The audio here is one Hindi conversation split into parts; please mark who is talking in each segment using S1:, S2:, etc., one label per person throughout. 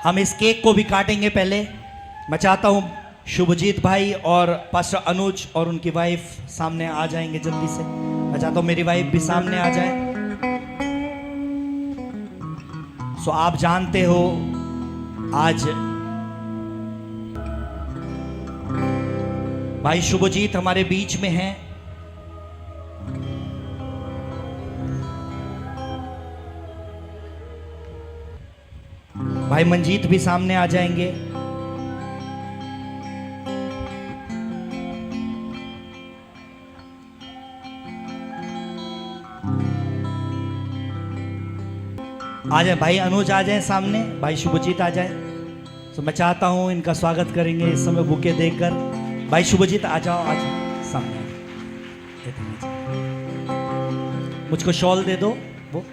S1: हम इस केक को भी काटेंगे। पहले मैं चाहता हूं शुभजीत भाई और पास्टर अनुज और उनकी वाइफ सामने आ जाएंगे जल्दी से। मैं चाहता हूं मेरी वाइफ भी सामने आ जाए। सो आप जानते हो आज भाई शुभजीत हमारे बीच में हैं। भाई मंजीत भी सामने आ जाएंगे। आ जाए भाई अनुज, आ जाए सामने, भाई शुभजीत आ जाए। तो मैं चाहता हूं इनका स्वागत करेंगे इस समय बुके देकर। भाई शुभजीत आ जाओ, आ जाओ सामने। मुझको शॉल दे दो वो।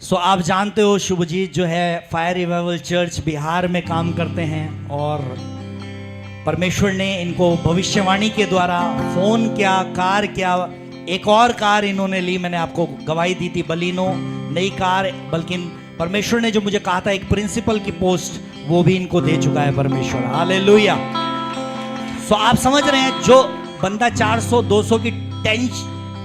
S1: सो आप जानते हो शुभजीत जो है फायर रिवाइवल चर्च बिहार में काम करते हैं और परमेश्वर ने इनको भविष्यवाणी के द्वारा फोन किया, कार किया, एक और कार इन्होंने ली। मैंने आपको गवाही दी थी बलिनो नई कार, बल्कि परमेश्वर ने जो मुझे कहा था एक प्रिंसिपल की पोस्ट वो भी इनको दे चुका है परमेश्वर। हालेलुया। सो आप समझ रहे हैं जो बंदा 400-200 की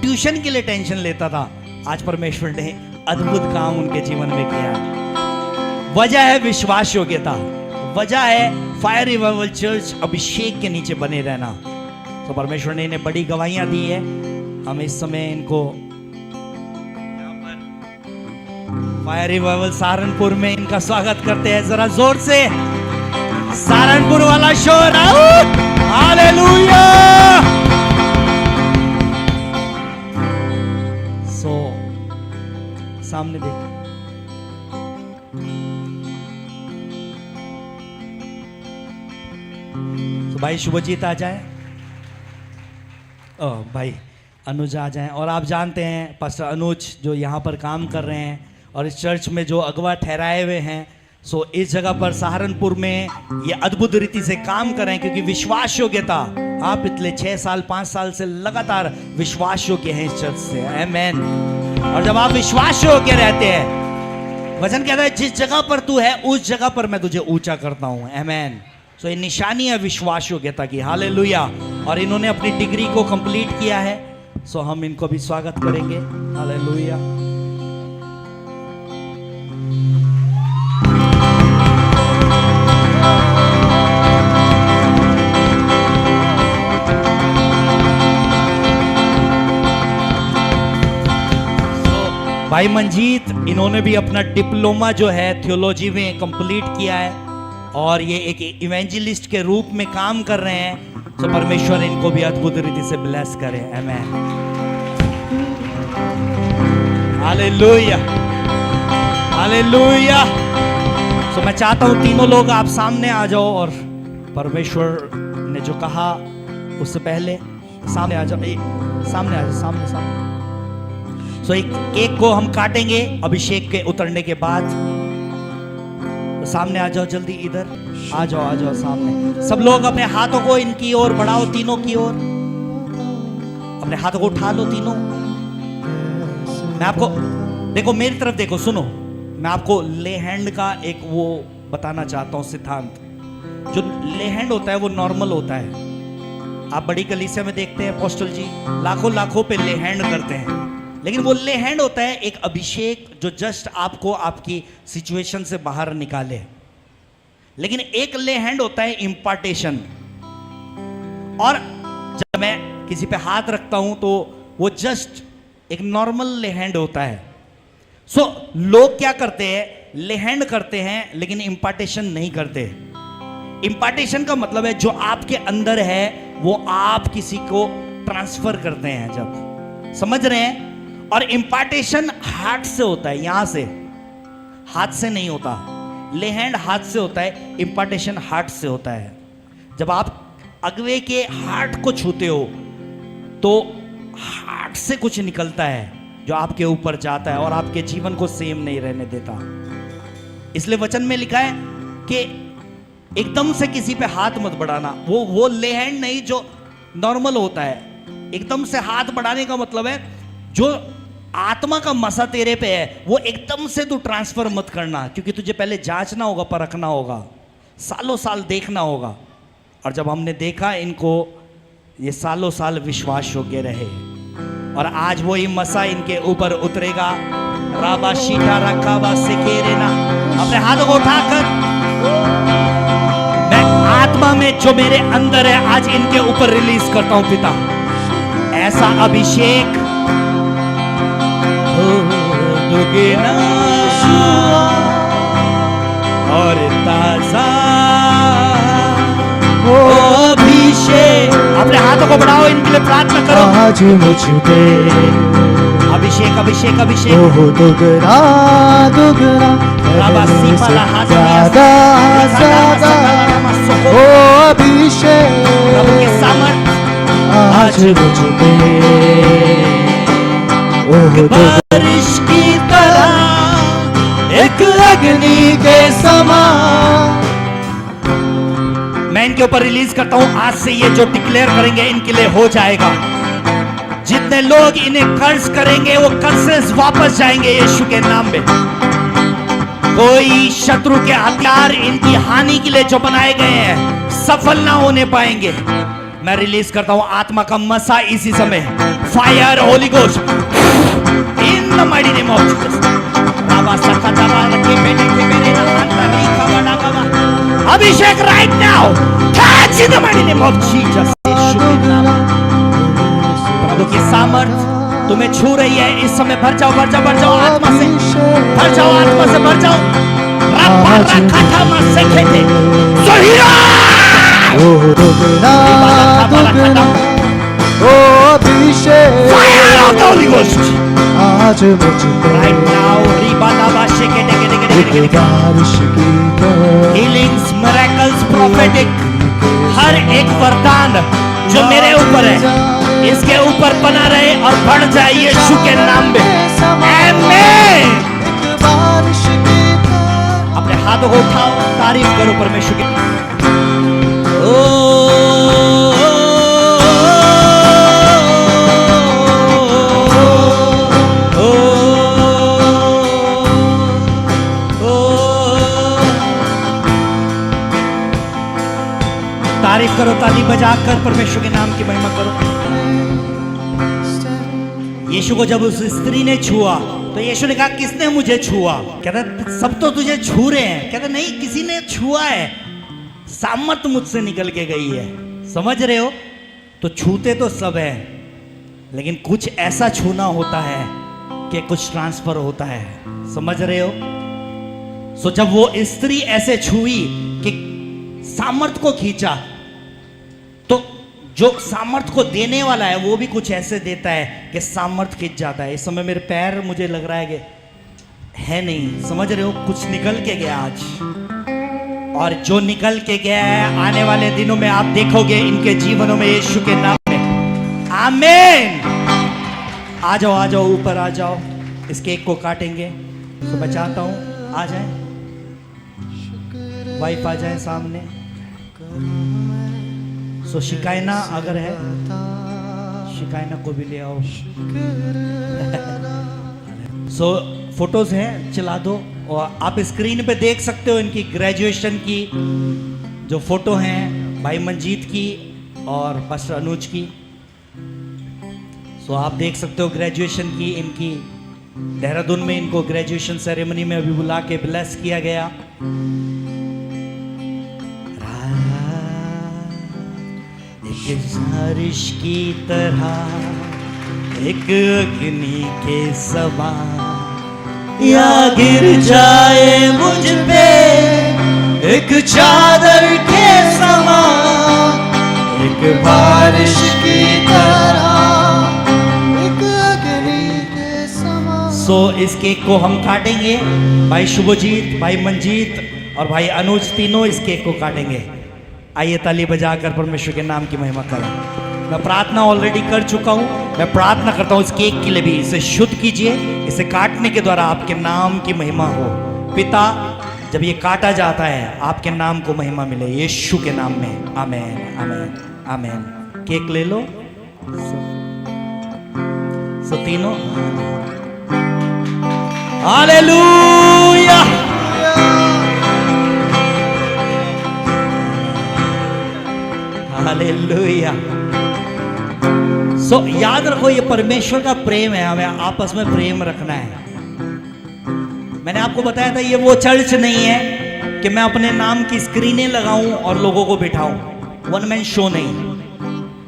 S1: ट्यूशन के लिए टेंशन लेता था, आज परमेश्वर ने अद्भुत काम उनके जीवन में किया। वजह है विश्वास योग्यता, वजह है फायर रिवाइवल चर्च अभिषेक के नीचे बने रहना। तो परमेश्वर ने इन्हें बड़ी गवाहियां दी है। हम इस समय इनको फायर रिवाइवल सहारनपुर में इनका स्वागत करते हैं। जरा जोर से सहारनपुर वाला शोर। हालेलुया। सो सामने देख। तो भाई शुभजीत आ जाए, भाई अनुज आ जाएं। और आप जानते हैं पास्टर अनुज जो यहाँ पर काम कर रहे हैं और इस चर्च में जो अगवा ठहराए हुए हैं, सो इस जगह पर सहारनपुर में ये अद्भुत रीति से काम कर रहे हैं क्योंकि विश्वास योग्यता आप पिछले 6 साल 5 साल से लगातार विश्वास योग्य हैं इस चर्च से। आमेन। और जब आप विश्वास योग्य रहते हैं, वचन कहता है जिस जगह पर तू है उस जगह पर मैं तुझे ऊंचा करता हूं। आमेन। सो ये निशानी है विश्वास योग्यता की। हालेलुया। और इन्होंने अपनी डिग्री को कंप्लीट किया है, सो हम इनको भी स्वागत करेंगे। हालेलुया। भाई मंजीत इन्होंने भी अपना डिप्लोमा जो है थियोलॉजी में कंप्लीट किया है और ये एक इवेंजलिस्ट के रूप में काम कर रहे हैं। तो परमेश्वर इनको भी अद्भुत रीति से ब्लेस करे। आमेन। हालेलुया। हालेलुया। तो मैं चाहता हूं तीनों लोग आप सामने आ जाओ और परमेश्वर ने जो कहा उससे पहले सामने आ जाओ। सामने आ जाओ, सामने सामने। सो एक केक को हम काटेंगे अभिषेक के उतरने के बाद। तो सामने आ जाओ जल्दी, इधर आ जाओ सामने। सब लोग अपने हाथों को इनकी ओर बढ़ाओ, तीनों की ओर अपने हाथों को उठा लो तीनों। मैं आपको देखो, मेरी तरफ देखो, सुनो। मैं आपको ले हैंड का एक वो बताना चाहता हूं सिद्धांत। जो ले हैंड होता है वो नॉर्मल होता है। आप बड़ी कलीसिया में देखते हैं अपोस्टल जी लाखों पे ले हैंड करते हैं, लेकिन वो ले हैंड होता है एक अभिषेक जो जस्ट आपको आपकी सिचुएशन से बाहर निकाले। लेकिन एक ले हैंड होता है इम्पार्टेशन। और जब मैं किसी पे हाथ रखता हूं तो वो जस्ट एक नॉर्मल ले हैंड होता है। सो लोग क्या करते हैं, ले हैंड करते हैं लेकिन इम्पार्टेशन नहीं करते। इम्पार्टेशन का मतलब है जो आपके अंदर है वो आप किसी को ट्रांसफर करते हैं, जब समझ रहे हैं। और इम्पार्टेशन हार्ट से होता है, यहां से, हाथ से नहीं होता। ले हैंड हाथ से होता है, इम्पार्टेशन हार्ट से होता है। जब आप अगवे के हार्ट को छूते हो तो हार्ट से कुछ निकलता है जो आपके ऊपर जाता है और आपके जीवन को सेम नहीं रहने देता। इसलिए वचन में लिखा है कि एकदम से किसी पे हाथ मत बढ़ाना। वो ले हैंड नहीं जो नॉर्मल होता है। एकदम से हाथ बढ़ाने का मतलब है जो आत्मा का मसा तेरे पे है, वो एकदम से तू ट्रांसफर मत करना, क्योंकि तुझे पहले जांचना होगा, परखना होगा, सालों साल देखना होगा। और जब हमने देखा इनको, ये सालों साल विश्वास योग्य रहे, और आज वही मसा इनके ऊपर उतरेगा। राबा शीटा रखावा सिकेरे ना, अपने हाथों को उठाकर मैं आत्मा में जो मेरे अंदर है आज इनके ऊपर रिलीज करता हूं पिता। ऐसा अभिषेक हो दुगना और ताजा हो अभिषेक। अपने हाथों को बढ़ाओ, इनके लिए प्रार्थना करो।
S2: आज मुझ पे
S1: अभिषेक अभिषेक अभिषेक
S2: हो दुगना दुगना ज्यादा ज्यादा हो अभिषेक।
S1: प्रभु के सामर्थ
S2: आज मुझ पे ओ
S1: बारिश की तरह
S2: एक अग्नि के समान।
S1: मैं इनके ऊपर रिलीज करता हूं, आज से ये जो डिक्लेयर करेंगे इनके लिए हो जाएगा। जितने लोग इन्हें कर्ज करेंगे वो कर्ज वापस जाएंगे यीशु के नाम में। कोई शत्रु के हथियार इनकी हानि के लिए जो बनाए गए हैं सफल ना होने पाएंगे। मैं रिलीज करता हूं आत्मा का मसा इसी समय, fire Holy Ghost in the mighty name of Jesus. अभिषेक right now, touch in the mighty name of Jesus. Yeshu के नाम, प्रभु की सामर्थ तुम्हें छू रही है इस समय। भर जाओ भर जाओ भर जाओ आत्मा से, भर जाओ आत्मा से, भर जाओ।
S2: ओ दुगना दुगना ओ अभिषेक आज मुझ पे एक बारिश की तरह।
S1: हीलिंग्स, मिरेकल्स, प्रोफेटिक, हर एक वरदान जो मेरे ऊपर है इसके ऊपर बना रहे और बढ़ जाए यीशु के नाम में। आमीन। अपने हाथों को उठाओ, तारीफ करो परमेश्वर की। तारीफ करो, ताली बजाकर परमेश्वर के नाम की महिमा करो। यीशु को जब उस स्त्री ने छुआ तो यीशु ने कहा किसने मुझे छुआ? कहता सब तो तुझे छू रहे हैं। कहता नहीं, किसी ने छुआ है, सामर्थ मुझसे निकल के गई है। समझ रहे हो? तो छूते तो सब है, लेकिन कुछ ऐसा छूना होता है कि कुछ ट्रांसफर होता है। समझ रहे हो? सो जब वो स्त्री ऐसे छुई कि सामर्थ को खींचा, तो जो सामर्थ को देने वाला है वो भी कुछ ऐसे देता है कि सामर्थ खींच जाता है। इस समय मेरे पैर मुझे लग रहा है कि है नहीं। समझ रहे हो? कुछ निकल के गया आज, और जो निकल के गया है आने वाले दिनों में आप देखोगे इनके जीवनों में यीशु के नाम में। आमीन। आ जाओ ऊपर आ जाओ, इस केक को काटेंगे। तो मैं चाहता हूं आ जाए, वाइफ आ जाए सामने। सो शिकायना अगर है, शिकायना को भी ले आओ। सो फोटोज हैं, चला दो। और आप स्क्रीन पे देख सकते हो इनकी ग्रेजुएशन की जो फोटो हैं, भाई मंजीत की और पास्टर अनुज की। सो आप देख सकते हो ग्रेजुएशन की इनकी। देहरादून में इनको ग्रेजुएशन सेरेमनी में अभी बुला के ब्लेस किया गया। एक बारिश की तरह, एक अग्नि के समान, या गिर जाए मुझ पे एक चादर के समान।
S2: एक बारिश की तरह, एक अग्नि के समान।
S1: सो इस केक को हम काटेंगे। भाई शुभजीत, भाई मंजीत और भाई अनुज तीनों इस केक को काटेंगे। आइए ताली बजाकर परमेश्वर के नाम की महिमा करें। मैं प्रार्थना ऑलरेडी कर चुका हूं। मैं प्रार्थना करता हूं इस केक के लिए भी, इसे शुद्ध कीजिए। इसे काटने के द्वारा आपके नाम की महिमा हो। पिता, जब ये काटा जाता है आपके नाम को महिमा मिले यीशु के नाम में। आमीन आमीन आमीन। केक ले लो। सो तीनों हालेलुया। हालेलुया। सो याद रखो, ये परमेश्वर का प्रेम है, हमें आपस में प्रेम रखना है। मैंने आपको बताया था, ये वो चर्च नहीं है कि मैं अपने नाम की स्क्रीनें लगाऊं और लोगों को बिठाऊं। वन मैन शो नहीं।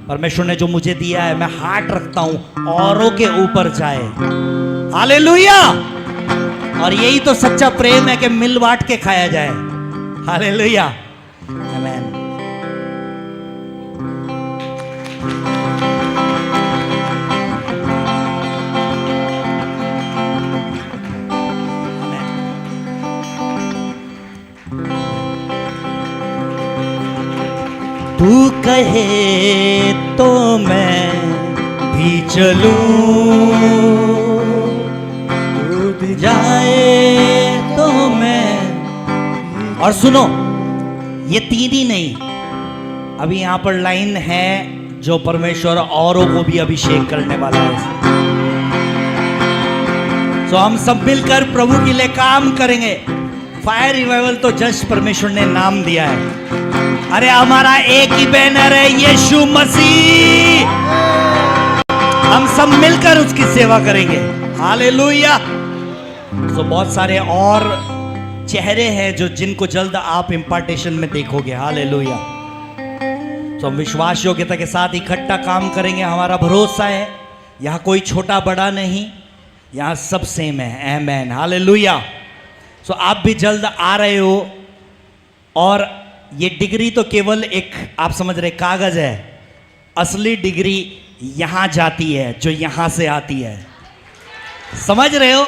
S1: परमेश्वर ने जो मुझे दिया है, मैं हार्ट रखता हूं औरों के ऊपर जाए। हालेलुया। और यही तो सच्चा प्रेम है कि मिल बांट के खाया जाए। हालेलुया। आमीन। तू कहे तो मैं भी चलूं,
S2: तू भी
S1: जाए तो मैं। और सुनो, ये तीन ही नहीं, अभी यहां पर लाइन है जो परमेश्वर औरों को भी अभिषेक करने वाला है। तो हम सब मिलकर प्रभु के लिए काम करेंगे। फायर रिवाइवल तो जस्ट परमेश्वर ने नाम दिया है। अरे हमारा एक ही बैनर है, यीशु मसीह। हम सब मिलकर उसकी सेवा करेंगे। हालेलुया। तो बहुत सारे और चेहरे हैं जो जिनको जल्द आप इंपार्टेशन में देखोगे। हालेलुया। तो हम विश्वास योग्यता के साथ इकट्ठा काम करेंगे। हमारा भरोसा है यहाँ कोई छोटा बड़ा नहीं, यहाँ सब सेम है। आमेन। हालेलुया। सो आप भी जल्द आ रहे हो, और ये डिग्री तो केवल एक, आप समझ रहे, कागज है। असली डिग्री यहां जाती है, जो यहां से आती है। समझ रहे हो?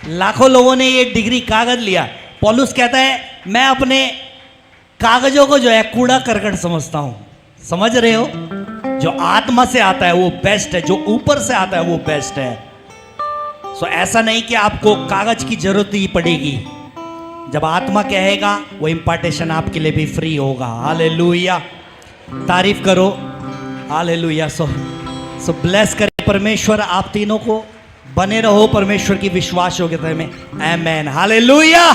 S1: लाखों लोगों ने ये डिग्री कागज लिया। पौलुस कहता है, मैं अपने कागजों को जो है कूड़ा करकट समझता हूं। समझ रहे हो? जो आत्मा से आता है वो बेस्ट है, जो ऊपर से आता है वो बेस्ट है। सो ऐसा नहीं कि आपको कागज की जरूरत ही पड़ेगी। जब आत्मा कहेगा, वो इंपार्टेशन आपके लिए भी फ्री होगा। हालेलुया। तारीफ करो। हालेलुया। सो ब्लेस करे परमेश्वर आप तीनों को। बने रहो परमेश्वर की विश्वास योग्यता में। आमेन। हालेलुया।